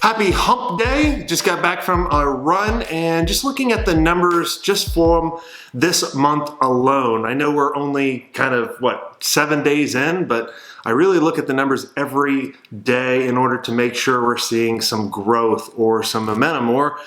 Happy hump day. Just got back from a run and just looking at the numbers just from this month alone. I know we're only kind of, 7 days in, but I really look at the numbers every day in order to make sure we're seeing some growth or some momentum, or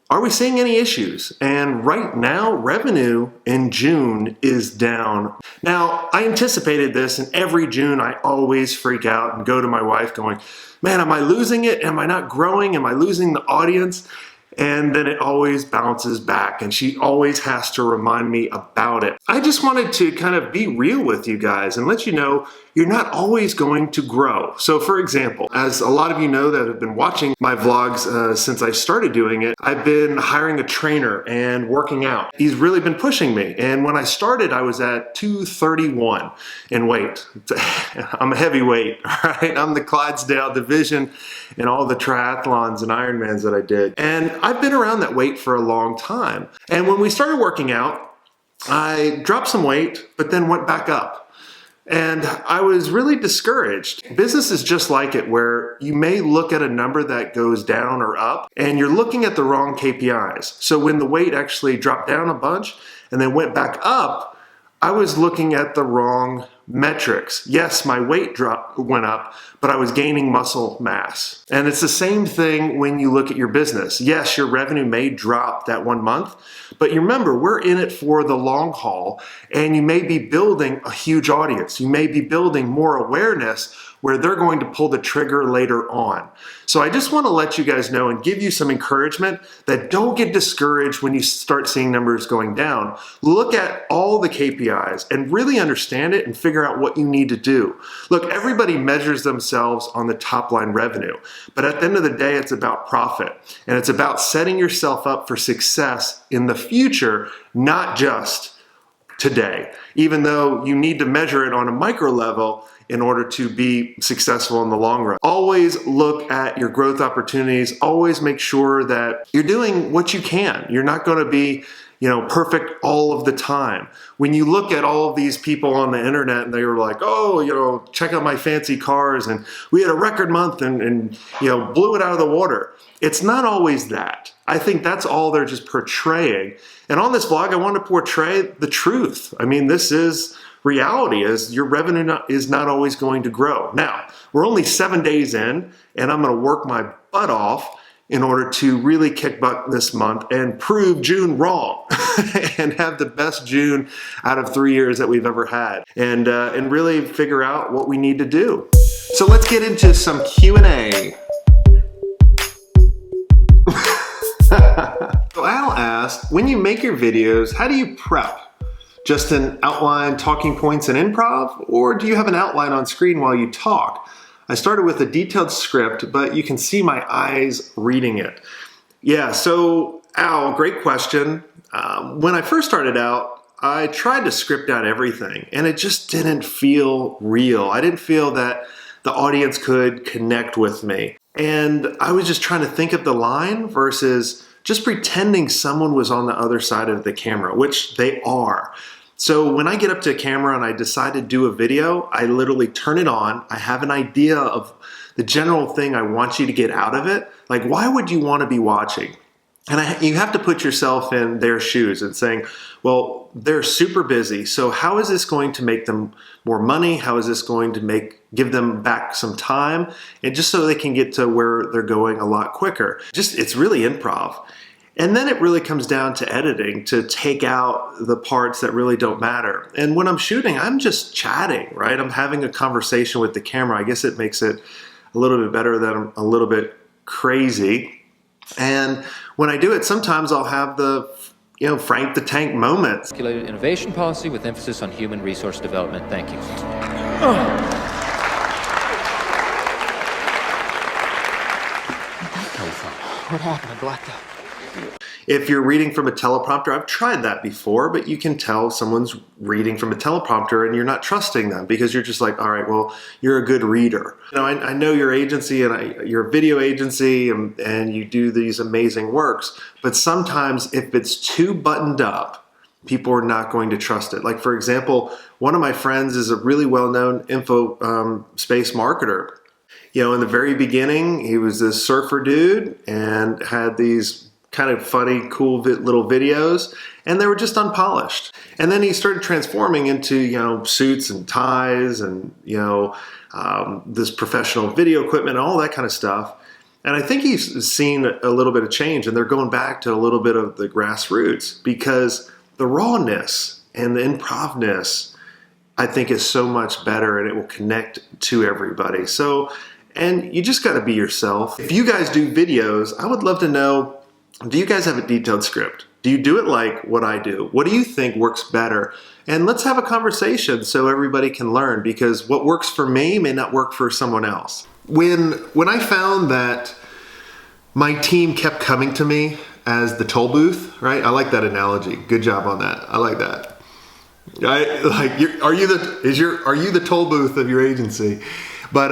are we seeing any issues? And right now, revenue in June is down. Now, I anticipated this, and every June I always freak out and go to my wife going, man, am I losing it? Am I not growing? Am I losing the audience? And then it always bounces back, and she always has to remind me about it. I just wanted to kind of be real with you guys and let you know you're not always going to grow. So for example, as a lot of you know that have been watching my vlogs since I started doing it, I've been hiring a trainer and working out. He's really been pushing me. And when I started, I was at 231 in weight. I'm a heavyweight, right? I'm the Clydesdale division in all the triathlons and Ironmans that I did. And I've been around that weight for a long time. And when we started working out, I dropped some weight, but then went back up. And I was really discouraged. Business is just like it, where you may look at a number that goes down or up, and you're looking at the wrong KPIs. So when the weight actually dropped down a bunch and then went back up, I was looking at the wrong metrics. Yes, my weight went up, but I was gaining muscle mass. And it's the same thing when you look at your business. Yes, your revenue may drop that 1 month, but you remember, we're in it for the long haul, and you may be building a huge audience. You may be building more awareness where they're going to pull the trigger later on. So I just want to let you guys know and give you some encouragement that don't get discouraged when you start seeing numbers going down. Look at all the KPIs and really understand it and figure out what you need to do. Look, everybody measures themselves on the top line revenue, but at the end of the day, it's about profit, and it's about setting yourself up for success in the future, not just today, even though you need to measure it on a micro level in order to be successful in the long run. Always look at your growth opportunities. Always make sure that you're doing what you can. You're not going to be, perfect all of the time. When you look at all of these people on the internet and they were like, oh, check out my fancy cars and we had a record month and blew it out of the water. It's not always that. I think that's all they're just portraying. And on this vlog, I want to portray the truth. I mean, this is reality, is your revenue is not always going to grow. Now, we're only 7 days in, and I'm going to work my butt off in order to really kick butt this month and prove June wrong and have the best June out of 3 years that we've ever had, and really figure out what we need to do. So let's get into some Q&A. So Al asked, when you make your videos, how do you prep? Just an outline, talking points, and improv? Or do you have an outline on screen while you talk? I started with a detailed script, but you can see my eyes reading it. Yeah, so Al, great question. When I first started out, I tried to script out everything, and it just didn't feel real. I didn't feel that the audience could connect with me. And I was just trying to think of the line versus just pretending someone was on the other side of the camera, which they are. So when I get up to a camera and I decide to do a video, I literally turn it on. I have an idea of the general thing I want you to get out of it. Like, why would you want to be watching? And you have to put yourself in their shoes and saying, well, they're super busy. So how is this going to make them more money? How is this going to give them back some time? And just so they can get to where they're going a lot quicker. It's really improv. And then it really comes down to editing, to take out the parts that really don't matter. And when I'm shooting, I'm just chatting, right? I'm having a conversation with the camera. I guess it makes it a little bit better than a little bit crazy. And when I do it, sometimes I'll have the, Frank the Tank moments. Innovation policy with emphasis on human resource development. Thank you. What happened? I blacked out. If you're reading from a teleprompter, I've tried that before, but you can tell someone's reading from a teleprompter and you're not trusting them because you're just like, all right, well, you're a good reader. I know your agency and you're a video agency and you do these amazing works, but sometimes if it's too buttoned up, people are not going to trust it. Like, for example, one of my friends is a really well-known info space marketer. in the very beginning, he was this surfer dude and had these kind of funny, cool little videos, and they were just unpolished. And then he started transforming into, suits and ties and, this professional video equipment and all that kind of stuff. And I think he's seen a little bit of change, and they're going back to a little bit of the grassroots, because the rawness and the improvness, I think, is so much better, and it will connect to everybody. So, and you just got to be yourself. If you guys do videos, I would love to know, do you guys have a detailed script? Do you do it like what I do? What do you think works better? And let's have a conversation so everybody can learn, because what works for me may not work for someone else. When I found that my team kept coming to me as the toll booth, right? I like that analogy. Good job on that. I like that. Are you the toll booth of your agency? But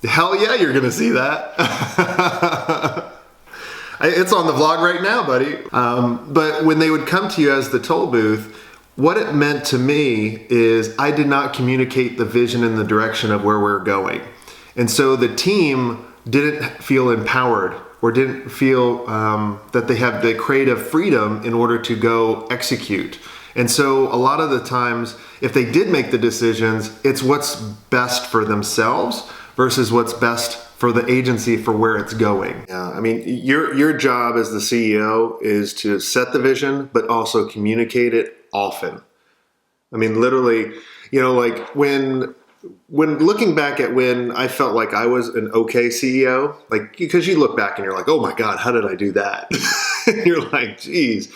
hell yeah, you're gonna see that. It's on the vlog right now, buddy. But when they would come to you as the toll booth, what it meant to me is I did not communicate the vision and the direction of where we're going. And so the team didn't feel empowered, or didn't feel that they have the creative freedom in order to go execute. And so a lot of the times, if they did make the decisions, it's what's best for themselves versus what's best for the agency for where it's going. I mean, your job as the CEO is to set the vision, but also communicate it often. I mean, literally, like when looking back at when I felt like I was an okay CEO, like, because you look back and you're like, oh my God, how did I do that? You're like, geez.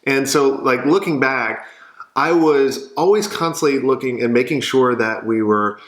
And so, like, looking back, I was always constantly looking and making sure that we were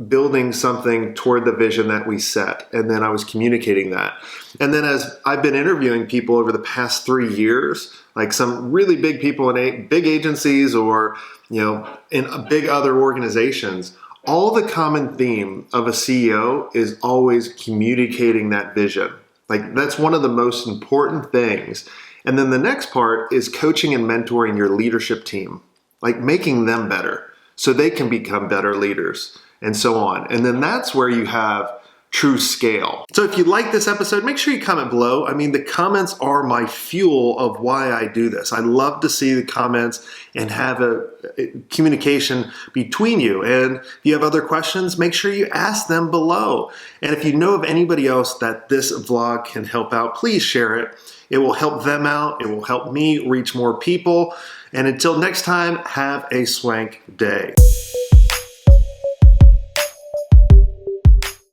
building something toward the vision that we set. And then I was communicating that. And then as I've been interviewing people over the past 3 years, like some really big people in big agencies or, in big other organizations, all the common theme of a CEO is always communicating that vision. Like, that's one of the most important things. And then the next part is coaching and mentoring your leadership team, like making them better so they can become better leaders and so on. And then that's where you have true scale. So if you like this episode, make sure you comment below. I mean, the comments are my fuel of why I do this. I love to see the comments and have a communication between you. And if you have other questions, make sure you ask them below. And if you know of anybody else that this vlog can help out, please share it. It will help them out. It will help me reach more people. And until next time, have a swank day.